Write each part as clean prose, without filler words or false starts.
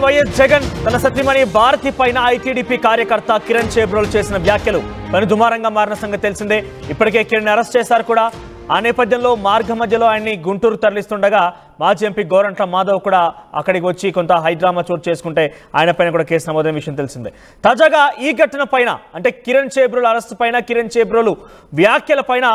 YS Jagan తన సతీమణి భారతి పైన ఐటీడీపీ కార్యకర్త కిరణ్ చేబ్రోలు చేసిన వ్యాఖ్యలు పని దుమారంగా మారిన సంగతి తెలిసిందే. ఇప్పటికే కిరణ్ అరెస్ట్ చేశారు కూడా. ఆ నేపథ్యంలో మార్గ మధ్యలో ఆయన్ని గుంటూరు తరలిస్తుండగా మాజీ ఎంపీ గోరంట్ల మాధవ్ కూడా అక్కడికి వచ్చి కొంత హైడ్రామా చోటు చేసుకుంటే ఆయన పైన కూడా కేసు నమోదైన విషయం తెలిసిందే. తాజాగా ఈ ఘటన పైన అంటే కిరణ్ చేబ్రోలు అరెస్టు పైన, కిరణ్ చేబ్రోలు వ్యాఖ్యల పైన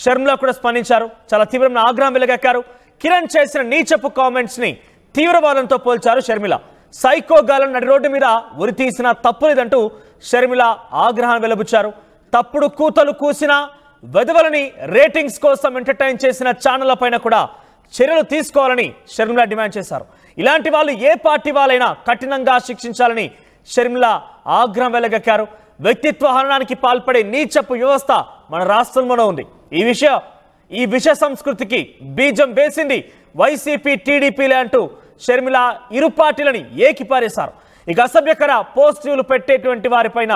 షర్మిల కూడా స్పందించారు. చాలా తీవ్రమైన ఆగ్రహం వెలుగక్కారు. కిరణ్ చేసిన నీచపు కామెంట్స్ ని తీవ్రవాదంతో పోల్చారు షర్మిల. సైకో గాలం నడి రోడ్డు మీద ఉరి తీసిన తప్పులేదంటూ షర్మిల ఆగ్రహాన్ని వెలుబుచ్చారు. తప్పుడు కూతలు కూసిన వెధవలని రేటింగ్స్ కోసం ఎంటర్టైన్ చేసిన ఛానళ్ల పైన కూడా చర్యలు తీసుకోవాలని షర్మిల డిమాండ్ చేశారు. ఇలాంటి వాళ్ళు ఏ పార్టీ వాళ్ళైనా కఠినంగా శిక్షించాలని షర్మిల ఆగ్రహం వెలుగక్కారు. వ్యక్తిత్వ హననానికి పాల్పడే నీచపు వ్యవస్థ మన రాష్ట్రంలోనే ఉంది. ఈ విష సంస్కృతికి బీజం వేసింది వైసీపీ, టీడీపీలే అంటూ షర్మిల ఇరు పార్టీలని ఏకిపారేశారు. ఇక అసభ్యకర పోస్టులు పెట్టేటువంటి వారిపైన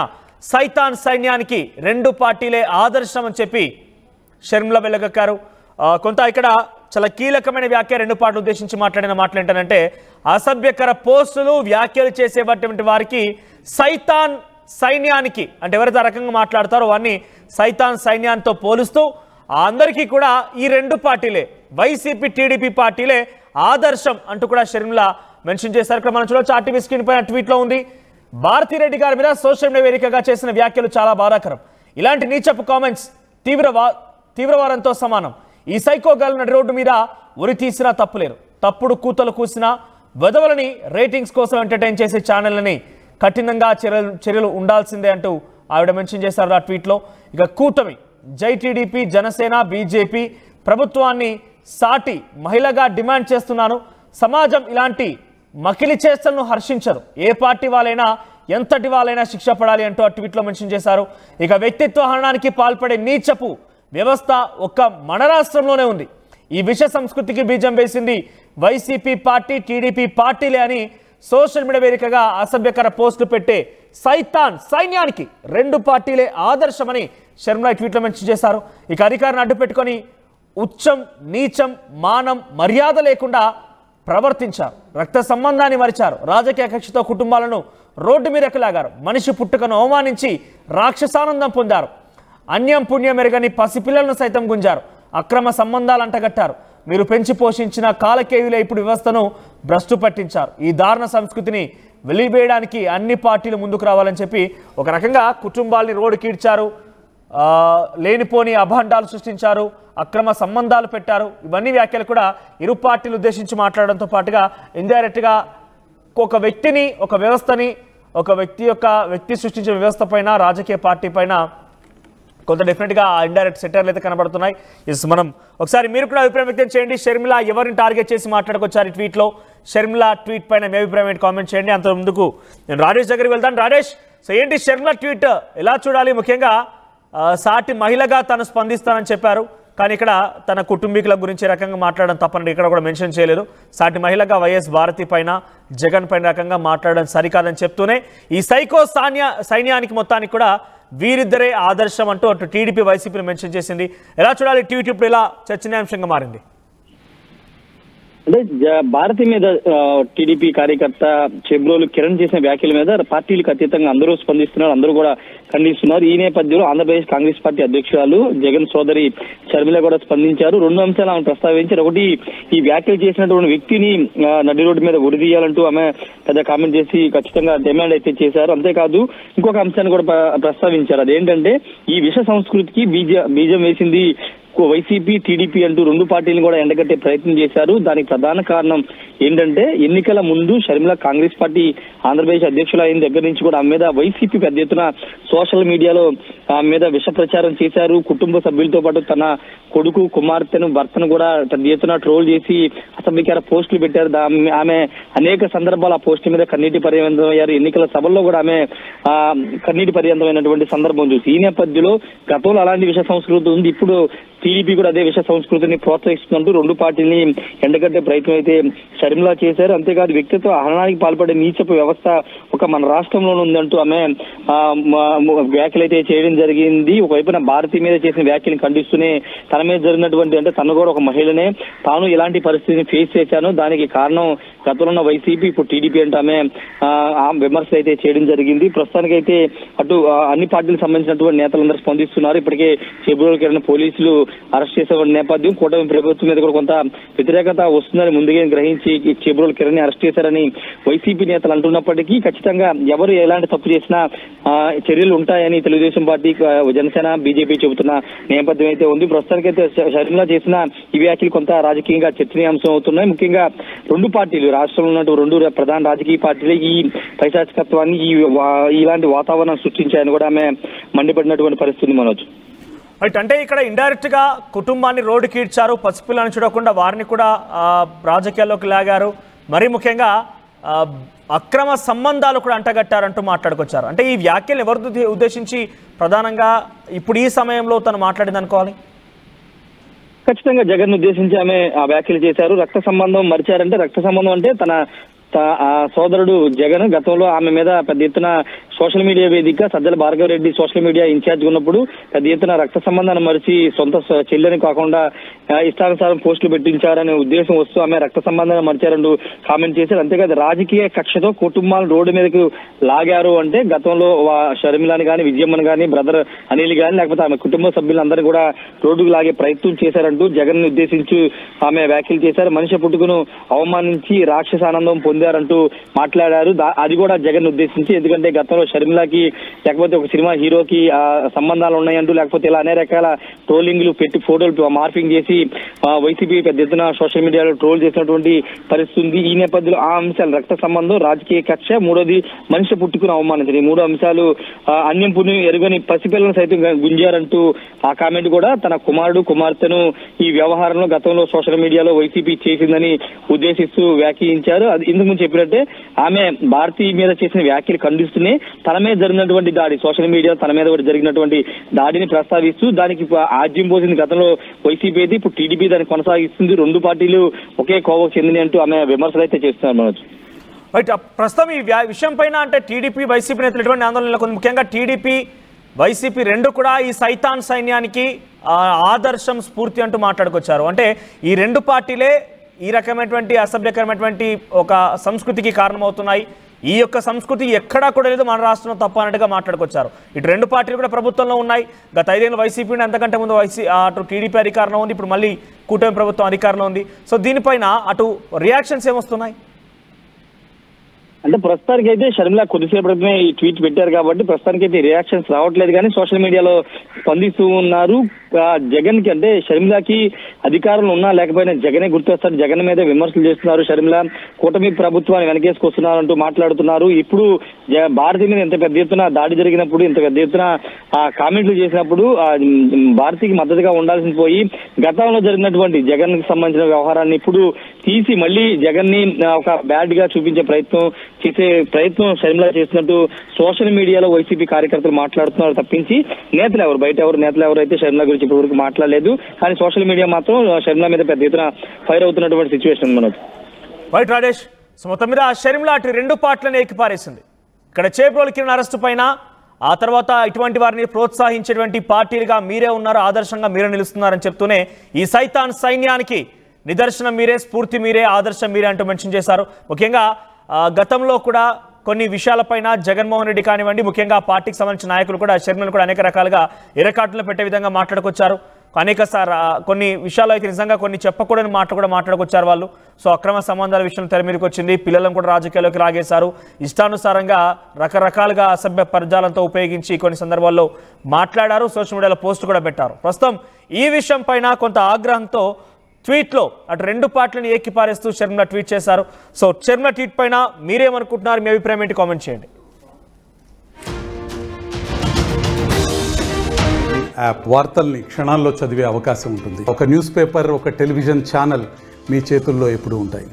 సైతాన్ సైన్యానికి రెండు పార్టీలే ఆదర్శం అని చెప్పి షర్మిల వెలుగక్కారు. కొంత ఇక్కడ చాలా కీలకమైన వ్యాఖ్య రెండు పార్టీలు ఉద్దేశించి మాట్లాడిన మాటలు ఏంటంటే, అసభ్యకర పోస్టులు వ్యాఖ్యలు చేసేటువంటి వారికి సైతాన్ సైన్యానికి అంటే ఎవరైతే రకంగా మాట్లాడతారో వారిని సైతాన్ సైన్యానికి పోలుస్తూ అందరికీ కూడా ఈ రెండు పార్టీలే వైసీపీ, టీడీపీ పార్టీలే ఆదర్శం అంటూ కూడా షర్మిల మెన్షన్ చేశారు. ఇక్కడ మనం చూడొచ్చు, ఆర్టీవీ స్క్రీన్ పైన ట్వీట్లో ఉంది. భారతిరెడ్డి గారి మీద సోషల్ మీడియా వేదికగా చేసిన వ్యాఖ్యలు చాలా బాధాకరం. ఇలాంటి నీచపు కామెంట్స్ తీవ్రవాదంతో సమానం. ఈ సైకో గర్ల్ నడి రోడ్డు మీద ఉరి తీసినా తప్పులేరు. తప్పుడు కూతలు కూసినా వెధవలని రేటింగ్స్ కోసం ఎంటర్టైన్ చేసే ఛానళ్ళని కఠినంగా చర్యలు ఉండాల్సిందే అంటూ ఆవిడ మెన్షన్ చేశారు ఆ ట్వీట్లో. ఇక కూటమి జై టీడీపీ, జనసేన, బీజేపీ ప్రభుత్వాన్ని సాటి మహిళగా డిమాండ్ చేస్తున్నాను. సమాజం ఇలాంటి మకిలి చేష్టలను హర్షించరు. ఏ పార్టీ వాళ్ళైనా ఎంతటి వాళ్ళైనా శిక్ష పడాలి అంటూ ఆ ట్వీట్లో మెన్షన్ చేశారు. ఇక వ్యక్తిత్వ హననానికి పాల్పడే నీచపు వ్యవస్థ ఒక్క మన రాష్ట్రంలోనే ఉంది. ఈ విష సంస్కృతికి బీజం వేసింది వైసీపీ పార్టీ, టీడీపీ పార్టీలే అని సోషల్ మీడియా వేదికగా అసభ్యకర పోస్టులు పెట్టే సైతాన్ సైన్యానికి రెండు పార్టీలే ఆదర్శమని షర్మిల ట్వీట్లో మెన్షన్ చేశారు. ఇక అధికారాన్ని అడ్డుపెట్టుకొని ఉచ్చం, నీచం, మానం, మర్యాద లేకుండా ప్రవర్తించారు. రక్త సంబంధాన్ని మరిచారు. రాజకీయ కక్షతో కుటుంబాలను రోడ్డు మీదకి లాగారు. మనిషి పుట్టుకను అవమానించి రాక్షసానందం పొందారు. అన్యం పుణ్యం ఎరగని పసిపిల్లలను సైతం గుంజారు. అక్రమ సంబంధాలు అంటగట్టారు. మీరు పెంచి పోషించిన కాలకేయులే ఇప్పుడు వ్యవస్థను భ్రష్టు పట్టించారు. ఈ దారుణ సంస్కృతిని వెలివేయడానికి అన్ని పార్టీలు ముందుకు రావాలని చెప్పి ఒక రకంగా కుటుంబాలని రోడ్డుకీడ్చారు. లేనిపోని అభాండాలు సృష్టించారు. అక్రమ సంబంధాలు పెట్టారు. ఇవన్నీ వ్యాఖ్యలు కూడా ఇరు పార్టీలు ఉద్దేశించి మాట్లాడడంతో పాటుగా ఇండైరెక్ట్గా ఒక వ్యక్తిని, ఒక వ్యవస్థని, ఒక వ్యక్తి సృష్టించిన వ్యవస్థ పైన, రాజకీయ పార్టీ పైన కొంత డెఫినెట్గా ఇండైరెక్ట్ సెటర్లు అయితే కనబడుతున్నాయి. మనం ఒకసారి మీరు కూడా అభిప్రాయం వ్యక్తం చేయండి. షర్మిల ఎవరిని టార్గెట్ చేసి మాట్లాడుకొచ్చారు ఈ ట్వీట్లో? షర్మిల ట్వీట్ పైన మీ అభిప్రాయం కామెంట్ చేయండి. అంత ముందుకు నేను రాజేష్ దగ్గరికి వెళ్తాను. రాజేష్, సో ఏంటి షర్మిల ట్వీట్ ఎలా చూడాలి? ముఖ్యంగా సాటి మహిళగా తను స్పందిస్తానని చెప్పారు, కానీ ఇక్కడ తన కుటుంబీకుల గురించి రకంగా మాట్లాడడం తప్పని ఇక్కడ కూడా మెన్షన్ చేయలేదు. సాటి మహిళగా వైఎస్ భారతి పైన, జగన్ పైన రకంగా మాట్లాడడం సరికాదని చెప్తూనే ఈ సైకో సైన్యానికి మొత్తానికి కూడా వీరిద్దరే ఆదర్శం అంటూ అటు టీడీపీ, వైసీపీని మెన్షన్ చేసింది. ఎలా చూడాలి ట్వీట్ ఇప్పుడు ఇలా చర్చనీయాంశంగా మారింది? అంటే భారతి మీద టీడీపీ కార్యకర్త చేబ్రోలు కిరణ్ చేసిన వ్యాఖ్యల మీద పార్టీలకు అతీతంగా అందరూ స్పందిస్తున్నారు, అందరూ కూడా ఖండిస్తున్నారు. ఈ నేపథ్యంలో ఆంధ్రప్రదేశ్ కాంగ్రెస్ పార్టీ అధ్యక్షురాలు జగన్ సోదరి షర్మిల కూడా స్పందించారు. రెండు అంశాలు ఆమె ప్రస్తావించారు. ఒకటి, ఈ వ్యాఖ్యలు చేసినటువంటి వ్యక్తిని నడి రోడ్డు మీద ఉరిదీయాలంటూ ఆమె పెద్ద కామెంట్ చేసి ఖచ్చితంగా డిమాండ్ అయితే చేశారు. అంతేకాదు ఇంకొక అంశాన్ని కూడా ప్రస్తావించారు. అదేంటంటే, ఈ విష సంస్కృతికి బీజం వేసింది వైసీపీ, టీడీపీ అంటూ రెండు పార్టీలను కూడా ఎండగట్టే ప్రయత్నం చేశారు. దానికి ప్రధాన కారణం ఏంటంటే, ఎన్నికల ముందు షర్మిల కాంగ్రెస్ పార్టీ ఆంధ్రప్రదేశ్ అధ్యక్షులు అయిన దగ్గర నుంచి కూడా ఆమె మీద వైసీపీ పెద్ద ఎత్తున సోషల్ మీడియాలో ఆమె మీద విష ప్రచారం చేశారు. కుటుంబ సభ్యులతో పాటు తన కొడుకు, కుమార్తెను, భర్తను కూడా పెద్ద ఎత్తున ట్రోల్ చేసి అసభ్యకర పోస్టులు పెట్టారు. ఆమె అనేక సందర్భాలు ఆ పోస్టుల మీద కన్నీటి పర్యంతమయ్యారు. ఎన్నికల సభల్లో కూడా ఆమె కన్నీటి పర్యంతమైనటువంటి సందర్భం చూసి ఈ నేపథ్యంలో గతంలో అలాంటి విష సంస్కృతి ఉంది. ఇప్పుడు టీడీపీ కూడా అదే విష సంస్కృతిని ప్రోత్సహిస్తుందంటూ రెండు పార్టీలని ఎండగట్టే ప్రయత్నం అయితే షర్మిల చేశారు. అంతేకాదు వ్యక్తిత్వ హననానికి పాల్పడే నీచపు వ్యవస్థ ఒక మన రాష్ట్రంలోనే ఉందంటూ ఆమె వ్యాఖ్యలు అయితే చేయడం జరిగింది. ఒకవైపున భారతి మీద చేసిన వ్యాఖ్యలు ఖండిస్తూనే తన మీద జరిగినటువంటి అంటే తను కూడా ఒక మహిళనే, తాను ఇలాంటి పరిస్థితిని ఫేస్ చేశాను, దానికి కారణం గతంలో ఉన్న వైసీపీ ఇప్పుడు టీడీపీ అంటే ఆమె విమర్శలు అయితే చేయడం జరిగింది. ప్రస్తుతానికైతే అటు అన్ని పార్టీలకు సంబంధించినటువంటి నేతలందరూ స్పందిస్తున్నారు. ఇప్పటికే చేబ్రోలు కిరణ్ పోలీసులు అరెస్ట్ చేసే నేపథ్యం, కూటమి ప్రభుత్వం మీద కూడా కొంత వ్యతిరేకత వస్తుందని ముందుగా గ్రహించి చేబ్రోలు కిరణ్ అరెస్ట్ చేశారని వైసీపీ నేతలు అంటున్నప్పటికీ ఖచ్చితంగా ఎవరు ఎలాంటి తప్పు చేసినా చర్యలు ఉంటాయని తెలుగుదేశం పార్టీ, జనసేన, బీజేపీ చెబుతున్న నేపథ్యం అయితే ఉంది. ప్రస్తుతానికైతే షర్మిల చేసిన ఈ వ్యాఖ్యలు కొంత రాజకీయంగా చర్చనీయాంశం అవుతున్నాయి. ముఖ్యంగా రెండు పార్టీలు, రాష్ట్రంలో ఉన్న రెండు ప్రధాన రాజకీయ పార్టీలు ఈ పైశాచికత్వాన్ని ఇలాంటి వాతావరణం సృష్టించాయని కూడా ఆమె మండిపడినటువంటి పరిస్థితి మనోజ్. అంటే ఇక్కడ ఇండైరెక్ట్ గా కుటుంబాన్ని రోడ్డుకి ఈడ్చారు, పసిపిల్లని చూడకుండా వారిని కూడా రాజకీయాల్లోకి లాగారు, మరీ ముఖ్యంగా అక్రమ సంబంధాలు కూడా అంటగట్టారంటూ మాట్లాడుకొచ్చారు. అంటే ఈ వ్యాఖ్యలు ఎవరిని ఉద్దేశించి ప్రధానంగా ఇప్పుడు ఈ సమయంలో తను మాట్లాడింది అనుకోవాలి? ఖచ్చితంగా జగన్ ఉద్దేశించి ఆమె ఆ వ్యాఖ్యలు చేశారు. రక్త సంబంధం మరిచారంటే, రక్త సంబంధం అంటే తన సోదరుడు జగన్ గతంలో ఆమె మీద పెద్ద ఎత్తున సోషల్ మీడియా వేదిక Sajjala Bhargava Reddy social media in charge ఉన్నప్పుడు పెద్ద ఎత్తున రక్త సంబంధాన్ని మరిచి సొంత చెల్లెని కాకుండా ఇష్టానుసారం పోస్టులు పెట్టించారనే ఉద్దేశం వస్తూ ఆమె రక్త సంబంధాన్ని మరిచారంటూ కామెంట్ చేశారు. అంతేకాదు రాజకీయ కక్షతో కుటుంబాలను రోడ్డు మీదకు లాగారు అంటే గతంలో షర్మిలని కానీ, విజయమ్మని కానీ, బ్రదర్ అనిల్ కానీ, లేకపోతే ఆమె కుటుంబ సభ్యులందరూ కూడా రోడ్డుకు లాగే ప్రయత్నం చేశారంటూ జగన్ ఉద్దేశించి ఆమె వ్యాఖ్యలు చేశారు. మనిషి పుట్టుకును అవమానించి రాక్షసానందం పొందారంటూ మాట్లాడారు. అది కూడా జగన్ ఉద్దేశించి, ఎందుకంటే గతంలో షర్మిలకి లేకపోతే ఒక సినిమా హీరోకి సంబంధాలు ఉన్నాయంటూ, లేకపోతే ఇలా అనేక రకాల ట్రోలింగ్లు పెట్టి ఫోటోలు మార్పింగ్ చేసి వైసీపీ పెద్ద ఎత్తున సోషల్ మీడియాలో ట్రోల్ చేసినటువంటి పరిస్థితి ఉంది. ఈ నేపథ్యంలో ఆ అంశాలు రక్త సంబంధం, రాజకీయ కక్ష, మూడోది మనిషి పుట్టుకుని అవమానించారు. ఈ మూడు అంశాలు అన్యం పుణ్యం ఎరుగని పసిపిల్లలను సైతం గుంజారంటూ ఆ కామెంట్ కూడా తన కుమారుడు, కుమార్తెను ఈ వ్యవహారంలో గతంలో సోషల్ మీడియాలో వైసీపీ చేసిందని ఉద్దేశిస్తూ వ్యాఖ్యానించారు. అది ఇందుకు ముందు చెప్పినట్టే ఆమె భారతీ మీద చేసిన వ్యాఖ్యలు ఖండిస్తూనే తన మీద జరిగినటువంటి దాడి, సోషల్ మీడియా తన మీద జరిగినటువంటి దాడిని ప్రస్తావిస్తూ దానికి ఆజ్యం పోసింది గతంలో వైసీపీ అయితే ఇప్పుడు టీడీపీ దాన్ని కొనసాగిస్తుంది. రెండు పార్టీలు ఒకే కోవకు చెందిన అంటూ ఆమె విమర్శలు అయితే చేస్తున్నారు మనోజ్. రైట్, ప్రస్తుతం ఈ విషయం పైన అంటే టీడీపీ, వైసీపీ నేతలు ఎటువంటి ఆందోళన నెలకొంది? ముఖ్యంగా టీడీపీ, వైసీపీ రెండు కూడా ఈ సైతాన్ సైన్యానికి ఆదర్శం, స్ఫూర్తి అంటూ మాట్లాడుకొచ్చారు. అంటే ఈ రెండు పార్టీలే ఈ రకమైనటువంటి అసభ్యకరమైనటువంటి ఒక సంస్కృతికి కారణమవుతున్నాయి, ఈ యొక్క సంస్కృతి ఎక్కడా కూడా లేదు, మన రాష్ట్రంలో తప్ప అన్నట్టుగా మాట్లాడుకొచ్చారు. ఇటు రెండు పార్టీలు కూడా ప్రభుత్వంలో ఉన్నాయి. గత 5 ఏళ్ళు వైసీపీ అంతకంటే ముందు అటు టీడీపీ అధికారంలో ఉంది, ఇప్పుడు మళ్ళీ కూటమి ప్రభుత్వం అధికారంలో ఉంది. సో దీనిపైన అటు రియాక్షన్స్ ఏమొస్తున్నాయి? అంటే ప్రస్తుతానికి అయితే షర్మిల కొద్దిసేపటినే ఈ ట్వీట్ పెట్టారు కాబట్టి ప్రస్తుతానికి అయితే రియాక్షన్స్ రావట్లేదు, కానీ సోషల్ మీడియాలో స్పందిస్తూ ఉన్నారు. జగన్ కి అంటే షర్మిలకి అధికారంలో ఉన్నా లేకపోయినా జగనే గుర్తొస్తారు, జగన్ మీద విమర్శలు చేస్తున్నారు. షర్మిల కూటమి ప్రభుత్వాన్ని వెనకేసుకొస్తున్నారంటూ మాట్లాడుతున్నారు. ఇప్పుడు భారతి మీద ఇంత పెద్ద ఎత్తున దాడి జరిగినప్పుడు, ఇంత పెద్ద ఎత్తున కామెంట్లు చేసినప్పుడు భారతికి మద్దతుగా ఉండాల్సింది పోయి గతంలో జరిగినటువంటి జగన్ కి సంబంధించిన వ్యవహారాన్ని ఇప్పుడు తీసి మళ్ళీ జగన్ ని ఒక బ్యాడ్ గా చూపించే చేసే ప్రయత్నం షర్మిల చేస్తున్నట్టు సోషల్ మీడియాలో వైసీపీ కార్యకర్తలు మాట్లాడుతున్నారు తప్పించి నేతలు ఎవరు, బయట నేతలు ఎవరు అయితే షర్మిల గురించి ఇప్పటివరకు మాట్లాడలేదు. కానీ సోషల్ మీడియా మాత్రం షర్మిల మీద పెద్ద ఎత్తున ఫైర్ అవుతున్నటువంటి సిచ్యువేషన్ మనకు. వైట్ రాజేష్, మొత్తం మీద షర్మిల అటు రెండు పార్టీలను ఏకిపారేసింది. ఇక్కడ చేబ్రోలు కిరణ్ అరెస్టు పైన, ఆ తర్వాత ఇటువంటి వారిని ప్రోత్సహించేటువంటి పార్టీలుగా మీరే ఉన్నారు, ఆదర్శంగా మీరే నిలుస్తున్నారని చెప్తూనే ఈ సైతాన్ సైన్యానికి నిదర్శనం మీరే, స్ఫూర్తి మీరే, ఆదర్శం మీరే అంటూ మెన్షన్ చేశారు. ముఖ్యంగా గతంలో కూడా కొన్ని విషయాలపైన జగన్మోహన్ రెడ్డి కానివ్వండి, ముఖ్యంగా పార్టీకి సంబంధించిన నాయకులు కూడా షర్మిలను కూడా అనేక రకాలుగా ఇరకాట్లు పెట్టే విధంగా మాట్లాడుకొచ్చారు. కొన్ని విషయాలు అయితే నిజంగా కొన్ని చెప్పకూడని మాటలు కూడా మాట్లాడుకొచ్చారు వాళ్ళు. సో అక్రమ సంబంధాల విషయం తెర మీదకి వచ్చింది, పిల్లలను కూడా రాజకీయాల్లోకి లాగేశారు, ఇష్టానుసారంగా రకరకాలుగా అసభ్య పదజాలంతో ఉపయోగించి కొన్ని సందర్భాల్లో మాట్లాడారు, సోషల్ మీడియాలో పోస్ట్ కూడా పెట్టారు. ప్రస్తుతం ఈ విషయం పైన కొంత ఆగ్రహంతో ట్వీట్లో అటు రెండు పార్టీలను ఏకిపారేస్తూ షర్మిల ట్వీట్ చేశారు. సో షర్మిల ట్వీట్ పైన మీరేమనుకుంటున్నారు, మీ అభిప్రాయం ఏంటి, కామెంట్ చేయండి. యాప్ వార్తల్ని క్షణాల్లో చదివే అవకాశం ఉంటుంది. ఒక న్యూస్ పేపర్, ఒక టెలివిజన్ ఛానల్ మీ చేతుల్లో ఎప్పుడూ ఉంటాయి.